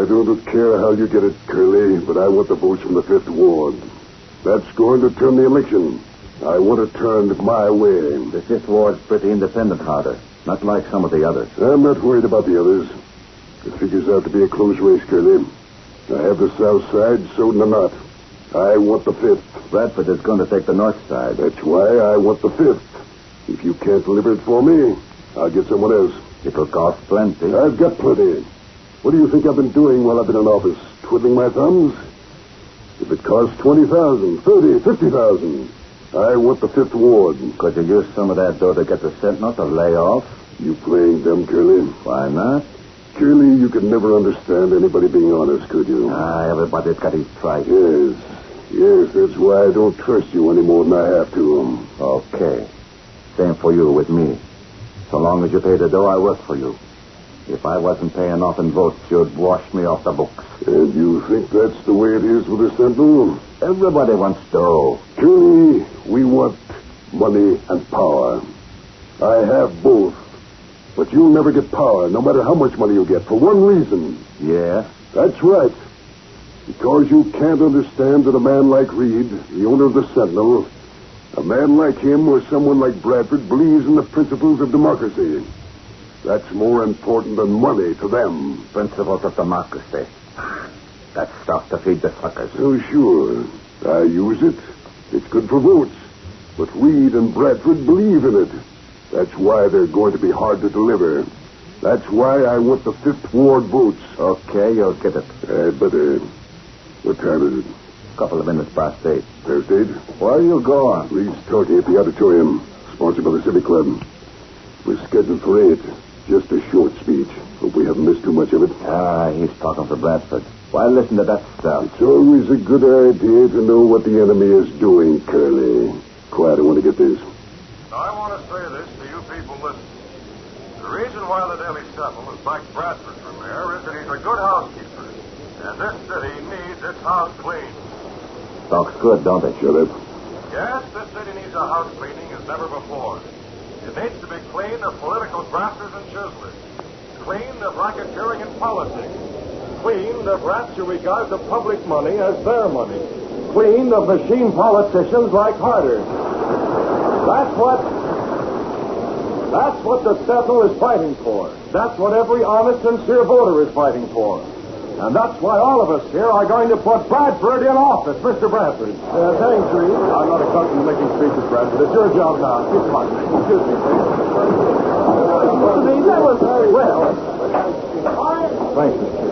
don't care how you get it, Curly, but I want the votes from the 5th Ward. That's going to turn the election. I want it turned my way. The 5th Ward's pretty independent, Harder. Not like some of the others. I'm not worried about the others. It figures out to be a close race, Curly. I have the south side sewed in a knot. I want the 5th. Bradford is going to take the north side. That's why I want the 5th. If you can't deliver it for me, I'll get someone else. It'll cost plenty. I've got plenty. What do you think I've been doing while I've been in office? Twiddling my thumbs? If it costs $20,000, $30,000, $50,000, I want the 5th Ward. Could you use some of that dough to get the Sentinel to lay off? You playing dumb, Curly? Why not? Curly, you could never understand anybody being honest, could you? Everybody's got his price. Yes, that's why I don't trust you any more than I have to. Okay. Same for you with me. So long as you pay the dough, I work for you. If I wasn't paying off in votes, you'd wash me off the books. And you think that's the way it is with the Sentinel? Everybody wants dough. Curly, we want money and power. I have both. But you'll never get power, no matter how much money you get, for one reason. Yeah? That's right. Because you can't understand that a man like Reed, the owner of the Sentinel, a man like him or someone like Bradford believes in the principles of democracy. That's more important than money to them. Principles of democracy. That's stuff to feed the suckers. Oh, sure. I use it. It's good for votes. But Reed and Bradford believe in it. That's why they're going to be hard to deliver. That's why I want the 5th Ward votes. Okay, you'll get it. But what time is it? Couple of minutes past 8. Thursday? Where are you going? Reed's talking at the auditorium, sponsored by the Civic Club. We're scheduled for 8. Just a short speech. Hope we haven't missed too much of it. He's talking for Bradford. Why listen to that stuff? It's always a good idea to know what the enemy is doing, Curly. Quiet, I want to get this. I want to say this to you people listening. The reason why the Daily Sentinel has backed Bradford for mayor is that he's a good housekeeper. And this city needs its house cleaned. Talks good, don't it? Shut up. Yes, this city needs a house cleaning as never before. It needs to be cleaned of political grafters and chiselers. Cleaned of racketeering and politics. Cleaned of rats who regard the public money as their money. Cleaned of machine politicians like Harder. That's what the Sentinel is fighting for. That's what every honest, sincere voter is fighting for. And that's why all of us here are going to put Bradford in office, Mr. Bradford. Thanks, Reed. I'm not accustomed to making speeches, Bradford. It's your job now. Keep come on. Excuse me, please. That was very well. Thanks, Mr.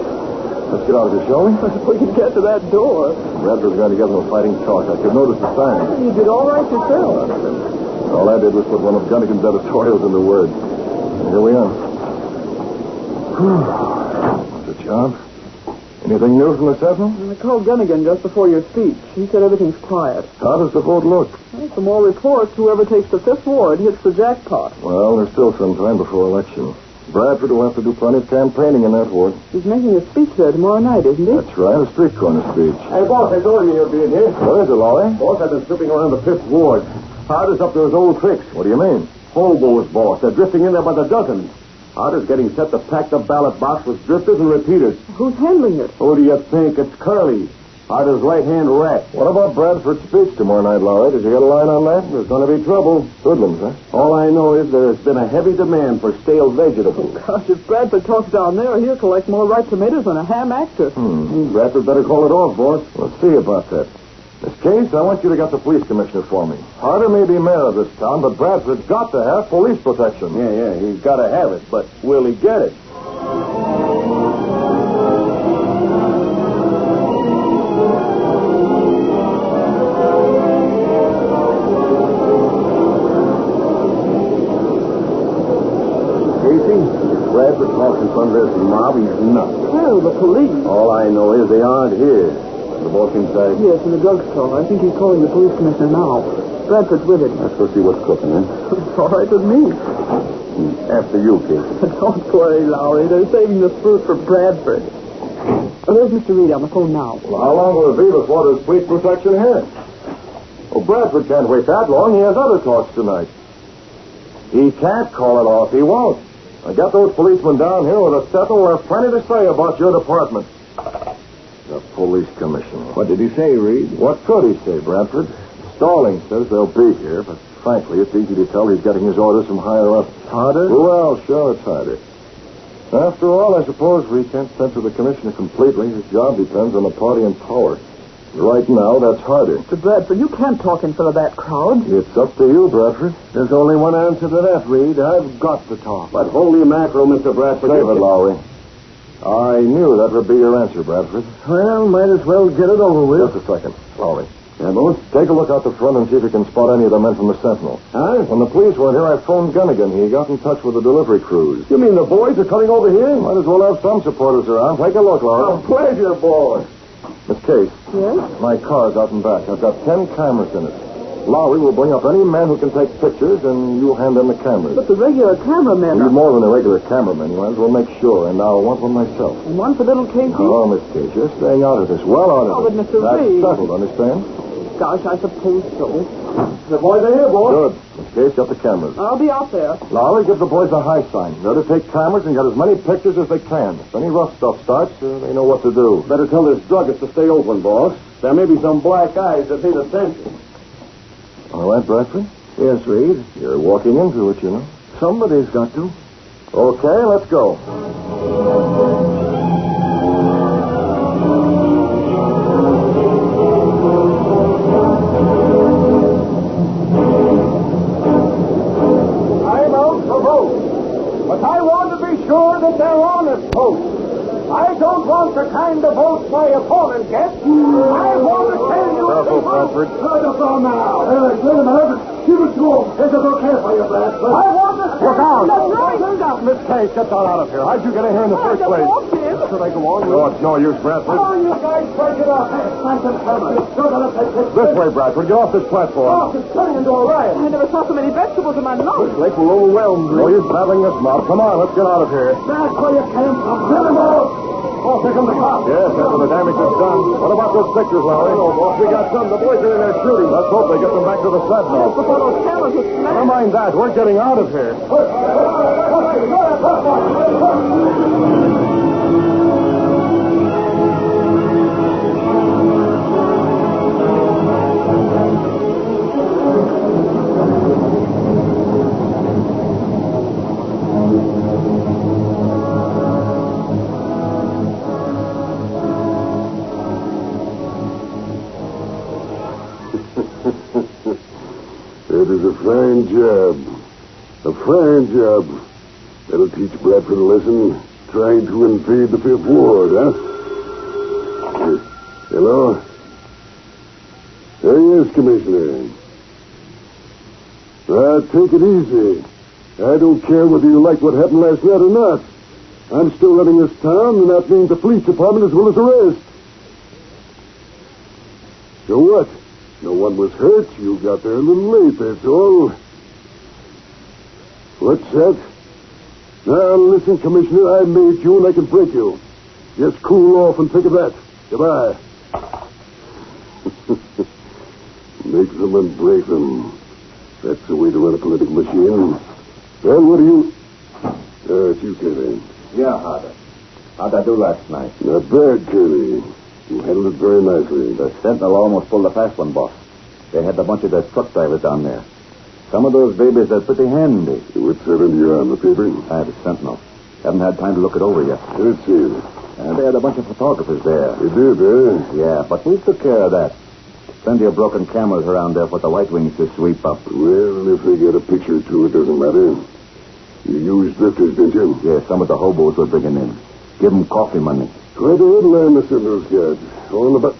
Let's get out of here, shall we? We can get to that door. Bradford's going to get no fighting talk. I could notice the sign. You did all right yourself. All I did was put one of Gunnigan's editorials into words. And here we are. What's the job? Anything new from the Sentinel? I called Gunnigan just before your speech. He said everything's quiet. How does the vote look? Well, for more reports, whoever takes the 5th Ward hits the jackpot. Well, there's still some time before election. Bradford will have to do plenty of campaigning in that ward. He's making a speech there tomorrow night, isn't he? That's right, a street corner speech. Hey, boss, I told you you'd be in here. What is it, Lolly? Boss, I've been snooping around the 5th Ward. Harder's up to his old tricks. What do you mean? Hobos, boss. They're drifting in there by the dozens. Harder's getting set to pack the ballot box with drifters and repeaters. Who's handling it? Who do you think? It's Curly, Harder's right-hand rat. What about Bradford's speech tomorrow night, Lolly? Did you get a line on that? There's going to be trouble. Hoodlums, huh? All I know is there's been a heavy demand for stale vegetables. Gosh, if Bradford talks down there, he'll collect more ripe tomatoes than a ham actor. Bradford better call it off, boss. Let's see about that. Miss Case, I want you to get the police commissioner for me. Harder may be mayor of this town, but Bradford's got to have police protection. Yeah, he's got to have it, but will he get it? Casey, if Bradford talks in front of this mob, he's nuts. Well, the police. All I know is they aren't here. The boss inside? Yes, in the drugstore. I think he's calling the police commissioner now. Bradford's with him. Let's go see what's cooking, then. It's all right with me. After you, Casey. Don't worry, Lowry. They're saving the fruit for Bradford. Oh, there's Mr. Reed on the phone now. Well, how long will it be before there's police protection here? Oh, Bradford can't wait that long. He has other talks tonight. He can't call it off. He won't. I got those policemen down here with a Sentinel. There's plenty to say about your department. The police commissioner. What did he say, Reed? What could he say, Bradford? Stalling says they'll be here, but frankly, it's easy to tell he's getting his orders from higher up. Harder? Well, sure, it's harder. After all, I suppose we can't censor the commissioner completely. His job depends on the party in power. Right now, that's harder. Mr. Bradford, you can't talk in front of that crowd. It's up to you, Bradford. There's only one answer to that, Reed. I've got to talk. But holy mackerel, Mr. Bradford. Save it, Lowry. I knew that would be your answer, Bradford. Well, might as well get it over with. Just a second, Lowry. Ambulance, take a look out the front and see if you can spot any of the men from the Sentinel. Huh? When the police weren't here, I phoned Gunnigan. He got in touch with the delivery crews. You mean the boys are coming over here? Might as well have some supporters around. Take a look, Lowry. Pleasure, boy. Miss Case. Yes? My car's out and back. I've got 10 cameras in it. Lowry will bring up any man who can take pictures, and you'll hand them the cameras. But the regular cameramen... Need more than a regular cameraman. You might as well make sure, and I'll want one myself. And one for little Casey? Oh, Miss Case, you're staying out of this. Well out of Oh, it. but Mr. That's Reed. settled, understand? Gosh, I suppose so. The boys are here, boy. Good. Miss Case, got the cameras. I'll be out there. Lowry, give the boys a high sign. They're to take cameras and get as many pictures as they can. If any rough stuff starts, they know what to do. Better tell this druggist to stay open, boss. There may be some black eyes that need attention. All right, Bradford? Yes, Reed. You're walking into it, you know. Somebody's got to. Okay, let's go. I'm out for votes, but I want to be sure that they're honest votes. I don't want the kind of votes my opponent gets. I want to tell you... Careful, Bradford. Let us on now. Wait a minute. Give it to him. There's a okay for you, Bradford. I want to... Look out. That's right. Look out. Miss Case, get that out of here. How'd you get in here in the first I place? walked in. Should I go on? No, it's no use, Bradford. Come on, you guys, break it up. Find some cover. You're going to take this... This way, Bradford. Get off this platform. Oh, it's turning into a riot. I never saw so many vegetables in my nose. Lake will overwhelm. No use battling this mob. Come on, let's get out of here. That's where you came from. Get him out. Oh, here come the cops. Yes, after the damage is done. What about those pictures, Lowry? Oh, boss, we got some. The boys are in there shooting. Let's hope they get them back to the Sentinel. Before those cameras were Never smashed. mind that. We're getting out of here. That is a fine job. A fine job. That'll teach Bradford a lesson. Trying to invade the Fifth Ward, huh? Hello? Yes, Commissioner. Take it easy. I don't care whether you like what happened last night or not. I'm still running this town, and that means the police department as well as the rest. So what? No one was hurt. You got there a little late, that's all. What's that? Now, listen, Commissioner, I made you and I can break you. Just cool off and think of that. Goodbye. Make them and break them. That's the way to run a political machine. Well, what do you... It's you, Curly. Yeah, Harder. How'd I do last night? Not bad, Curly. You handled it very nicely. The Sentinel almost pulled a fast one, boss. They had a bunch of their truck drivers down there. Some of those babies are pretty handy. What's that under your arm, the paper? I have a Sentinel. Haven't had time to look it over yet. Let's see. And they had a bunch of photographers there. You did, eh? Yeah, but we took care of that. Plenty of broken cameras around there for the White Wings to sweep up. Well, if they get a picture or two, it doesn't matter. You used drifters, didn't you? Yeah, some of the hobos were bringing in. Give them coffee money. Quite a little land the Sentinel's got. All about...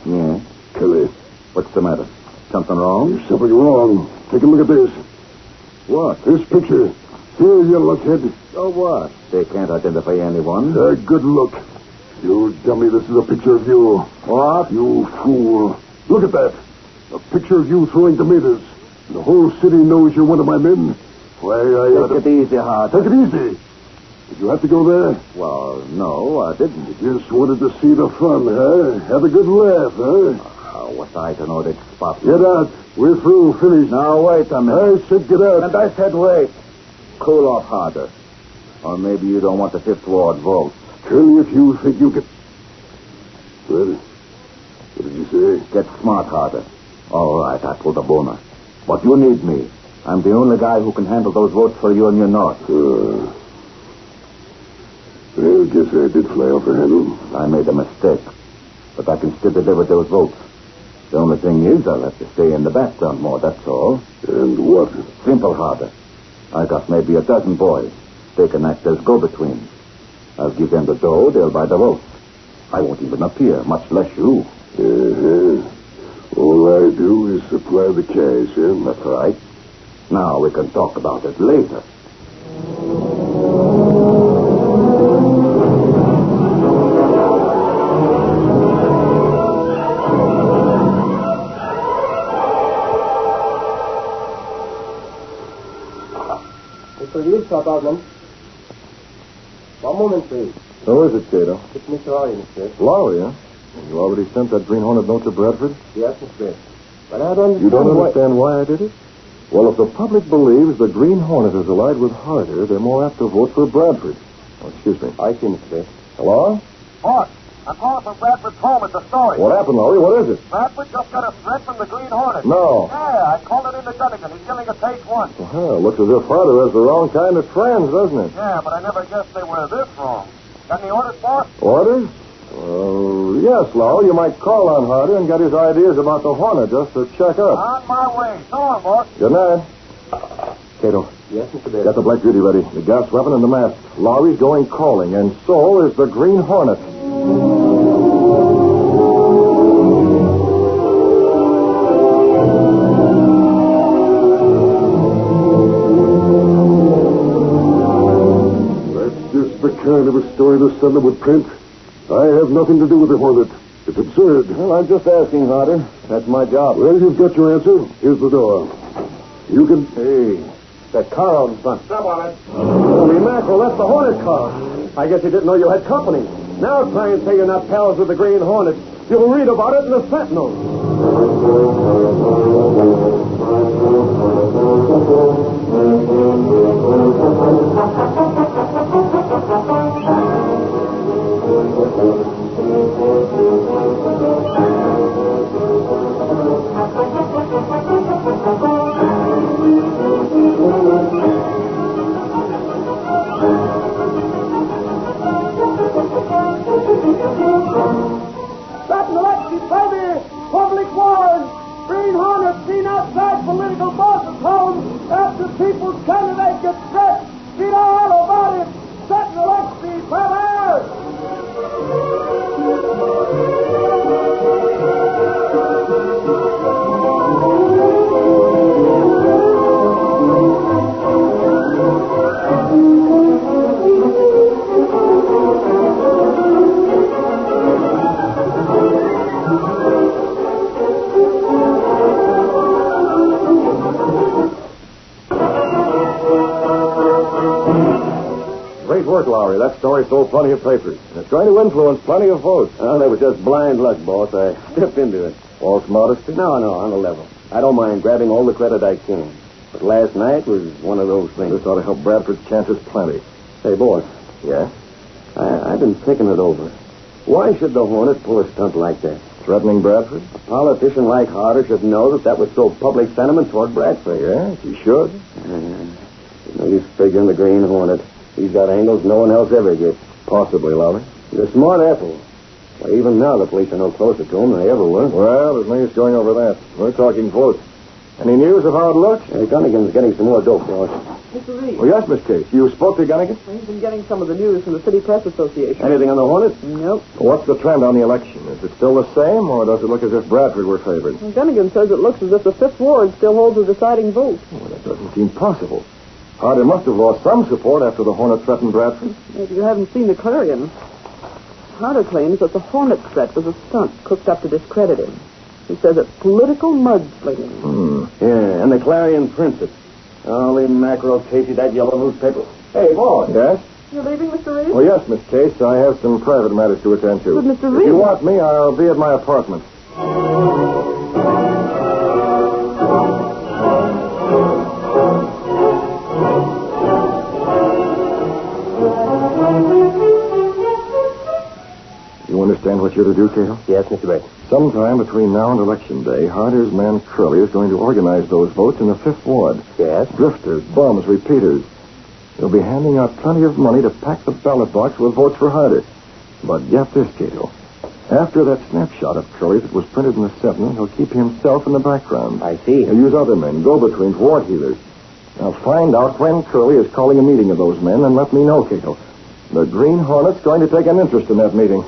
Yeah? Kelly, What's the matter? Something wrong? there's something wrong. Take a look at this. What? This picture. Here, you luckhead. So what? They can't identify anyone. A good look. You dummy, this is a picture of you. What? You fool. Look at that. A picture of you throwing tomatoes. The whole city knows you're one of my men. Why, I... Take it easy, Harder. Take it easy. Did you have to go there? Well, no, I didn't. You just wanted to see the fun, huh? Have a good laugh, huh? How was I to know they'd spot me? Get out. We're through. Finished. Now, wait a minute. I said get out. And I said wait. Cool off, Harder. Or maybe you don't want the Fifth Ward vote. Tell me if you think you can... What did you say? Get smart, Harder. All right, I pulled a boner. But you need me. I'm the only guy who can handle those votes for you and your North. Well, guess I did fly off the handle. I made a mistake. But I can still deliver those votes. The only thing is I'll have to stay in the background more, that's all. And what? Simple, Harder. I got maybe a dozen boys. They can act as go-betweens. I'll give them the dough, they'll buy the votes. I won't even appear, much less you. All I do is supply the cash, eh? That's right. Now we can talk about it later. Mr. Reed, South Outland. One moment, please. Who is it, Cato? It's Mr. Lowry, Mr. Lowry, huh? You already sent that Green Hornet note to Bradford? Yes, Mr. But I don't understand. You don't understand why I did it? Well, if the public believes the Green Hornet is allied with Harder, they're more apt to vote for Bradford. Oh, excuse me. I see, Mr. Hello? Boss, I'm calling from Bradford's home at the story. What happened, Lowry? What is it? Bradford just got a threat from the Green Hornet. No. Yeah, I called it into Dunnigan. He's giving a take one. Well, looks as if Harder has the wrong kind of friends, doesn't it? Yeah, but I never guessed they were this wrong. Got any orders, boss? Orders? Yes, Lowry. You might call on Harder and get his ideas about the Hornet just to check up. On my way. So long, boss. Good night. Cato, Yes, Mr. get the Black Beauty ready. The gas weapon and the mask. Lowry's going calling, and so is the Green Hornet. That's just the kind of a story the Sentinel would print. I have nothing to do with the Hornet. It's absurd. Well, I'm just asking, Harder. That's my job. Well, you've got your answer. Here's the door. You can... Hey, that car out in front. Step on it. Holy mackerel, that's the Hornet car. I guess you didn't know you had company. Now try and say you're not pals with the Green Hornet. You'll read about it in the Sentinel. Sentinel Exit, baby! Public warrant! Green Hornet seen outside political bosses' homes after people's candidate gets threatened. You know all about it. Sentinel Exit, baby! Great work, Lowry. That story sold plenty of papers. And it's going to influence plenty of votes. Well, that was just blind luck, boss. I stepped into it. False modesty? No, on the level. I don't mind grabbing all the credit I can. But last night was one of those things. This ought to help Bradford's chances plenty. Hey, boss, Yeah? I've been thinking it over. Why should the Hornet pull a stunt like that? Threatening Bradford? A politician like Harder should know that was so public sentiment toward Bradford. Yes, he should. No use figuring the Green Hornet. He's got angles no one else ever gets. Possibly, Lowry. He's a smart apple. Well, even now, the police are no closer to him than they ever were. Well, there's no use going over that. We're talking votes. Any news of how it looks? Gunnigan's getting some more dope for us. Mr. Reed. Oh, yes, Miss Case. You spoke to Gunnigan? He's been getting some of the news from the City Press Association. Anything on the Hornet? Nope. What's the trend on the election? Is it still the same, or does it look as if Bradford were favored? Well, Gunnigan says it looks as if the Fifth Ward still holds a deciding vote. Well, that doesn't seem possible. Harder must have lost some support after the Hornet threatened Bradford. Maybe you haven't seen the Clarion. Harder claims that the Hornet threat was a stunt cooked up to discredit him. He says it's political mudslinging. Yeah, and the Clarion prints it. Holy mackerel, Casey, that yellow newspaper. Hey, boss. Yes? You're leaving, Mr. Reed? Oh, yes, Miss Case. I have some private matters to attend to. But, Mr. If Reed... you want me, I'll be at my apartment. You understand what you're to do, Cato? Yes, Mr. Brett. Sometime between now and Election Day, Harder's man Curly is going to organize those votes in the 5th Ward. Yes? Drifters, bums, repeaters. He'll be handing out plenty of money to pack the ballot box with votes for Harder. But get this, Cato. After that snapshot of Curly that was printed in the Sentinel, he'll keep himself in the background. I see. He'll use other men, go-betweens, ward healers. Now find out when Curly is calling a meeting of those men and let me know, Cato. The Green Hornet's going to take an interest in that meeting.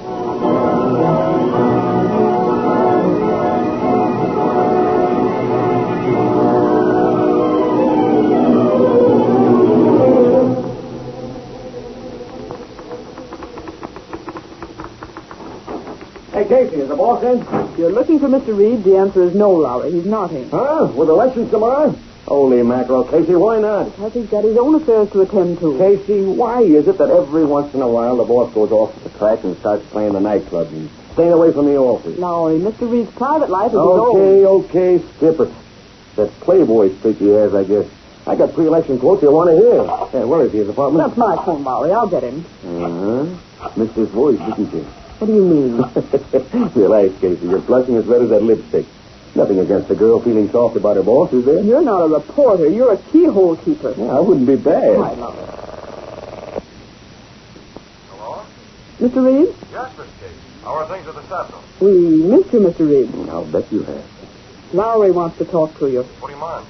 Hey, Casey, is the boss in? If you're looking for Mr. Reed, the answer is no, Lowry. He's not in. Huh? With elections tomorrow? Holy mackerel, Casey, why not? Because he's got his own affairs to attend to. Casey, why is it that every once in a while the boss goes off to the track and starts playing the nightclub and staying away from the office? Lowry, Mr. Reed's private life is his own. Okay, skip it. That playboy streak he has, I guess. I got pre-election quotes you want to hear. Hey, where is he, his apartment? That's my phone, Lowry. I'll get him. Uh-huh. Missed his voice, didn't you? What do you mean? Relax, Casey. You're blushing as red as that lipstick. Nothing against a girl feeling soft about her boss, is there? You're not a reporter. You're a keyhole keeper. Yeah, I wouldn't be bad. Why, Lowry? Hello? Mr. Reed? Yes, Miss Kate. How are things at the Sentinel? We missed you, Mr. Reed. I'll bet you have. Lowry wants to talk to you. What do you mind?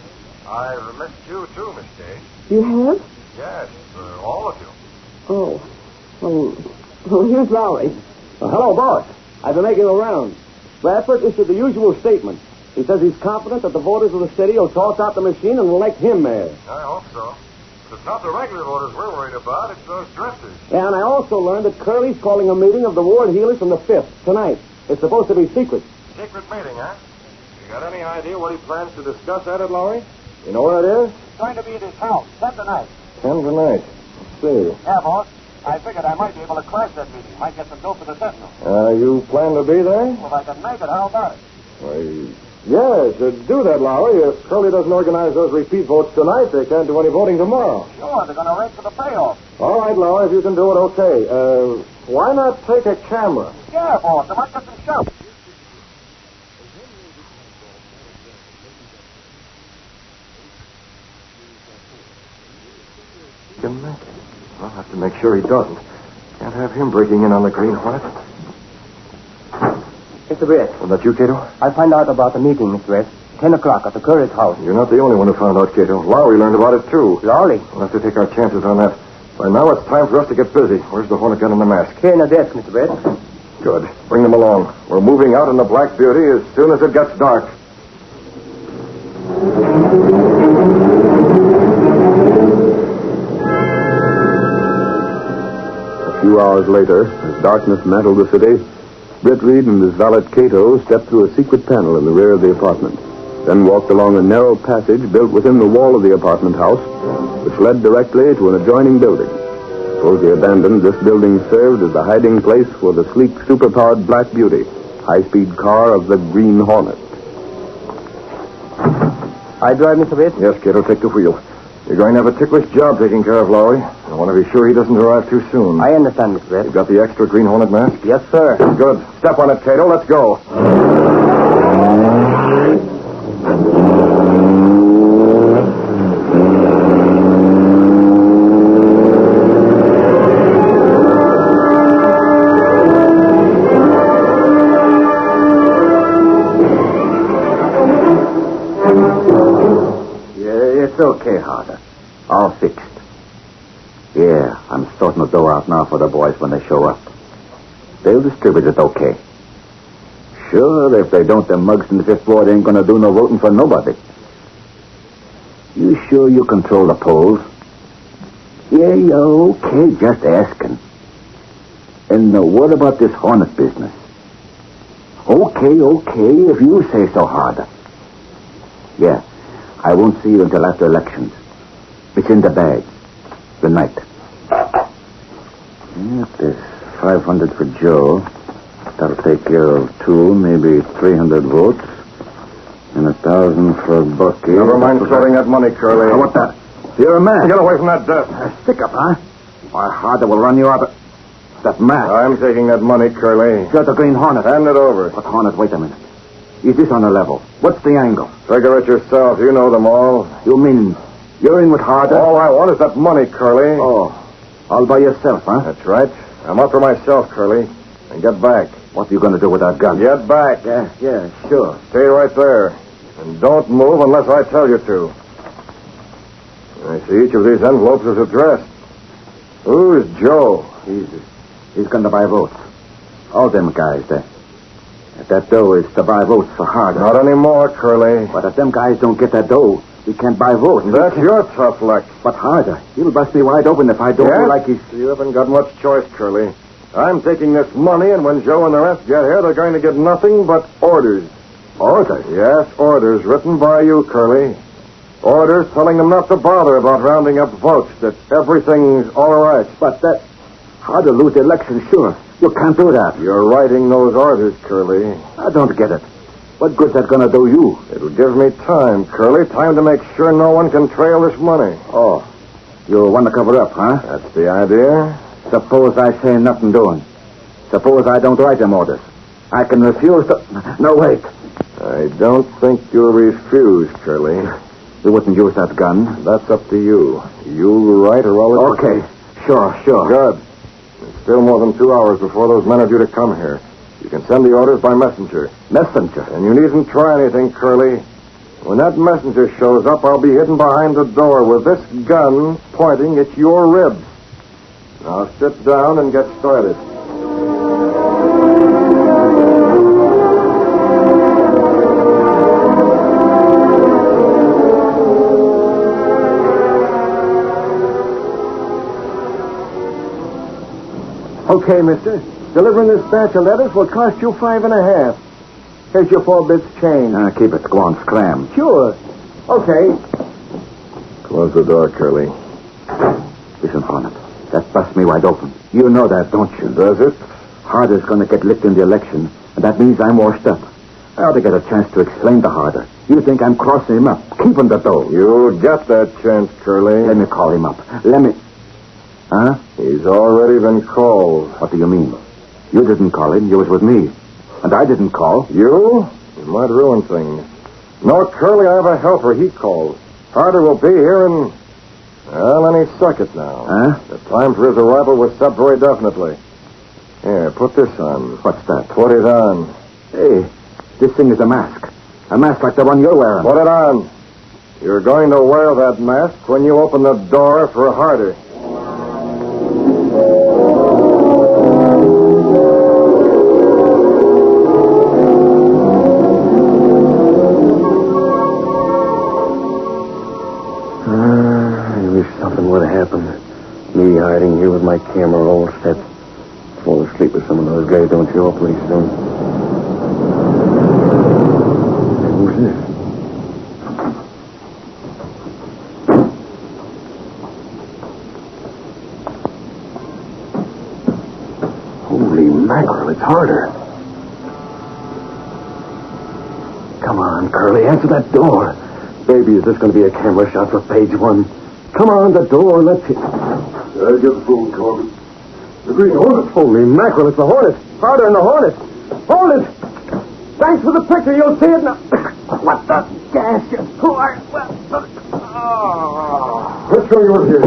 I missed you, too, Miss Kate. You have? Yes, all of you. Oh. Well, here's Lowry. Hello, boss. I've been making the rounds. Bradford issued the usual statement. He says he's confident that the voters of the city will toss out the machine and elect him mayor. I hope so. But it's not the regular voters we're worried about. It's those drifters. And I also learned that Curly's calling a meeting of the ward healers from the 5th tonight. It's supposed to be secret. Secret meeting, huh? You got any idea what he plans to discuss at it, Lowry? You know where it is? It's going to be at his house, 10 tonight. 10 tonight. Let's see. Yeah, boss. I figured I might be able to crash that meeting. Might get some dope for the Sentinel. You plan to be there? Well, if I can make it, how about it? Why, yes, do that, Lowry. If Curly doesn't organize those repeat votes tonight, they can't do any voting tomorrow. Sure, they're going to race for the payoff. All right, Lowry, if you can do it, okay. Why not take a camera? Yeah, boss. I might get some shots. Can make it. I'll have to make sure he doesn't. Can't have him breaking in on the Green Hornet. Mr. Brett, Was that you, Cato? I find out about the meeting, Mr. Brett. 10 o'clock at the Curry's house. You're not the only one who found out, Cato. Lowry learned about it, too. Lowry? We'll have to take our chances on that. By now, it's time for us to get busy. Where's the Hornet gun and the mask? Here in the desk, Mr. Brett. Good. Bring them along. We're moving out in the Black Beauty as soon as it gets dark. A few hours later, as darkness mantled the city, Britt Reed and his valet Cato stepped through a secret panel in the rear of the apartment, then walked along a narrow passage built within the wall of the apartment house, which led directly to an adjoining building. Supposedly abandoned, this building served as the hiding place for the sleek, superpowered Black Beauty, high-speed car of the Green Hornet. I drive, Mr. Brett? Yes, Cato, take the wheel. You're going to have a ticklish job taking care of Lowry. I want to be sure he doesn't arrive too soon. I understand, Mr. Brett. You've got the extra Green Hornet mask? Yes, sir. Good. Step on it, Cato. Let's go. It's okay, Harder. All fixed. Yeah, I'm sorting the dough out now for the boys when they show up. They'll distribute it okay. Sure, if they don't, the mugs in the 5th Ward ain't gonna do no voting for nobody. You sure you control the polls? Yeah, okay, just asking. And what about this Hornet business? Okay, if you say so, Harder. Yeah, I won't see you until after elections. It's in the bag. Good night. There's 500 for Joe. That'll take care of 2, maybe 300 votes. And 1,000 for Bucky. Never mind throwing that money, Curly. How about that? You're a man. Get away from that desk. Stick up, huh? Why, Harder will run you out of... That mask. I'm taking that money, Curly. You're the Green Hornet. Hand it over. But Hornet, wait a minute. Is this on a level? What's the angle? Figure it yourself. You know them all. You mean you're in with Harder? All I want is that money, Curly. Oh, all by yourself, huh? That's right. I'm up for myself, Curly. And get back. What are you going to do with that gun? Get back. Yeah, sure. Stay right there. And don't move unless I tell you to. I see each of these envelopes is addressed. Who's Joe? He's going to buy votes. All them guys there. That dough is to buy votes for Harder. Not anymore, Curly. But if them guys don't get that dough, we can't buy votes. That's your tough luck. But Harder, he'll bust me wide open if I don't do like he's... You haven't got much choice, Curly. I'm taking this money, and when Joe and the rest get here, they're going to get nothing but orders. Orders? Yes, orders written by you, Curly. Orders telling them not to bother about rounding up votes, that everything's all right. But that... Harder lose the election, sure. You can't do that. You're writing those orders, Curly. I don't get it. What good's that going to do you? It'll give me time, Curly. Time to make sure no one can trail this money. Oh. You want to cover up, huh? That's the idea. Suppose I say nothing doing. Suppose I don't write them orders. I can refuse to... No, wait. I don't think you'll refuse, Curly. You wouldn't use that gun. That's up to you. You'll write or I'll... Okay. Sure. Good. It's still more than 2 hours before those men are due to come here. You can send the orders by messenger. Messenger? And you needn't try anything, Curly. When that messenger shows up, I'll be hidden behind the door with this gun pointing at your ribs. Now sit down and get started. Okay, mister. Delivering this batch of letters will cost you $5.50. Here's your 4 bits change. Keep it, go on, scram. Sure. Okay. Close the door, Curly. Listen, Hornet. That busts me wide open. You know that, don't you? Does it? Harder's going to get licked in the election, and that means I'm washed up. I ought to get a chance to explain to Harder. You think I'm crossing him up, keeping the dough. You'll get that chance, Curly. Let me call him up. Huh? He's already been called. What do you mean? You didn't call him. You was with me. And I didn't call. You? You might ruin things. No, Curly, I have a helper. He called. Harder will be here in... Well, any second now. Huh? The time for his arrival was set very definitely. Here, put this on. What's that? Put it on. Hey, this thing is a mask. A mask like the one you're wearing. Put it on. You're going to wear that mask when you open the door for Harder. I wish something would have happened. Me hiding here with my camera all set. Fall asleep with some of those guys don't show up pretty soon. Who's this? Holy mackerel, it's Harder. Come on, Curly, answer that door. Baby, is this going to be a camera shot for page 1? Come on, the door, let's hit. I get the phone, Corbin. The Green Hornet. Holy mackerel, it's the Hornet. Harder than the Hornet. Hold it. Thanks for the picture. You'll see it now. What the gas? Who are... Let's show you over here.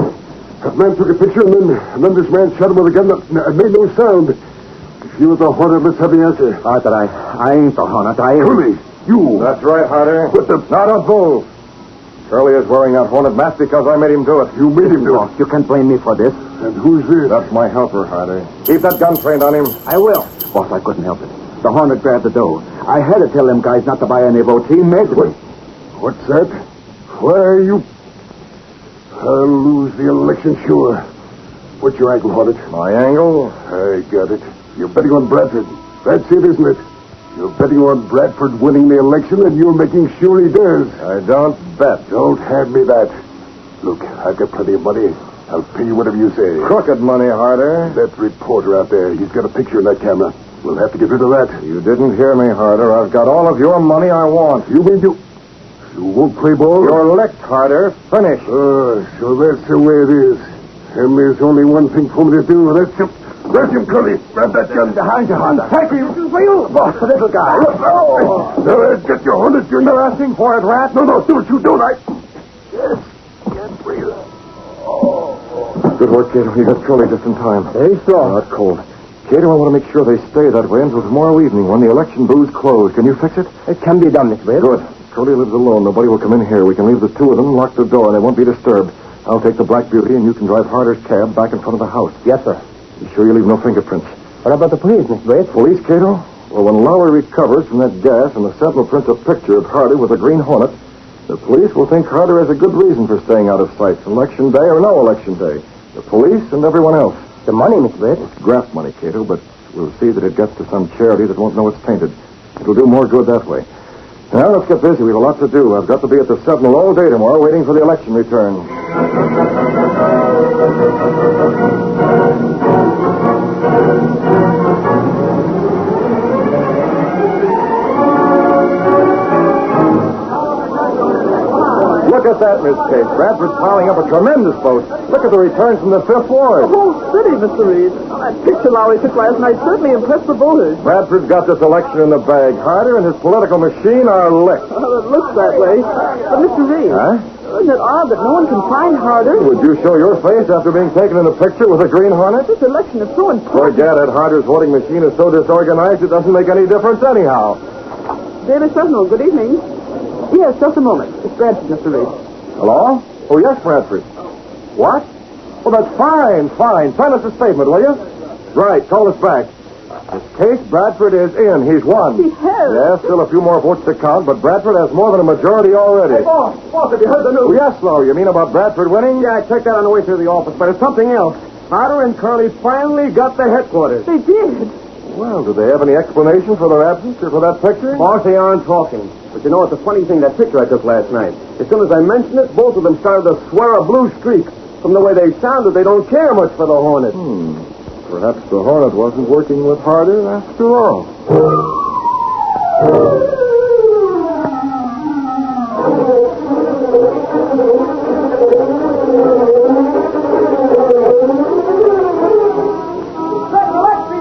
That man took a picture, and then this man shot him with a gun that made no sound. If you were the Hornet, let's have the answer. Harder, I ain't the Hornet. I ain't... Curly, you. That's right, Harder. What the... Now, don't move. Curly is wearing that Hornet mask because I made him do it. You made him do it. You can't blame me for this. And who's this? That's my helper, Harder. Keep that gun trained on him. I will. Boss, I couldn't help it. The Hornet grabbed the dough. I had to tell them guys not to buy any votes. He made What? me. What's that? Why are you... I'll lose the election, sure. What's your angle, Hornet? My angle? I got it. You're betting on Bradford. That's it, isn't it? You're betting on Bradford winning the election, and you're making sure he does. I don't bet. Don't hand me that. Look, I've got plenty of money. I'll pay you whatever you say. Crooked money, Harder. That reporter out there, he's got a picture in that camera. We'll have to get rid of that. You didn't hear me, Harder. I've got all of your money I want. You mean you won't play ball? You're licked, Harder. Finish. So that's the way it is. And there's only one thing for me to do, and that's to... Grab him, Curly. Grab that gun. Behind you, Honda. Thank you. For you, boss, the little guy. Oh. Get your hornet, Junior. You're asking for it, Rat? No, do what you do. Good work, Cato. You got Curly just in time. Hey, so. Not cold. Cato, I want to make sure they stay that way until tomorrow evening when the election booths close. Can you fix it? It can be done, Miss Wade. Good. Curly lives alone. Nobody will come in here. We can leave the two of them, lock the door, and they won't be disturbed. I'll take the Black Beauty, and you can drive Harder's cab back in front of the house. Yes, sir. Be sure you leave no fingerprints. What about the police, Miss Wade? Police, Cato? Well, when Lowry recovers from that gas and the Sentinel prints a picture of Harder with a green hornet, the police will think Harder has a good reason for staying out of sight, election day or no election day. The police and everyone else. The money, Miss Wade. It's graft money, Cato, but we'll see that it gets to some charity that won't know it's tainted. It'll do more good that way. Now, let's get busy. We've a lot to do. I've got to be at the Sentinel all day tomorrow waiting for the election return. Look at that, Miss Kate. Bradford's piling up a tremendous boat. Look at the returns from the Fifth Ward. The whole city, Mr. Reed. That picture Lowry took last night certainly impressed the voters. Bradford's got this election in the bag. Harder and his political machine are licked. Well, it looks that way. But, Mr. Reed, Huh? isn't it odd that no one can find Harder? Would you show your face after being taken in the picture with a green hornet? This election is so important. Forget it. Harder's voting machine is so disorganized it doesn't make any difference anyhow. Daily Sentinel, good evening. Yes, just a moment. It's Bradford, Mr. Reed. Hello? Oh, yes, Bradford. What? Oh, that's fine. Send us a statement, will you? Right, call us back. This case, Bradford is in. He's won. He has? Yes, still a few more votes to count, but Bradford has more than a majority already. Hey, boss, have you heard the Oh, news? yes, Lowe. You mean about Bradford winning? Yeah, I checked that on the way through the office, but it's something else. Harder and Curly finally got the headquarters. They did. Well, do they have any explanation for their absence or for that picture? Boss, they aren't talking. But you know what the funny thing, that picture I took last night? As soon as I mentioned it, both of them started to swear a blue streak. From the way they sounded, they don't care much for the Hornet. Perhaps the Hornet wasn't working with Harder after all.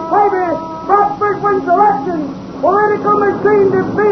Bradford wins election. Political machine defeated.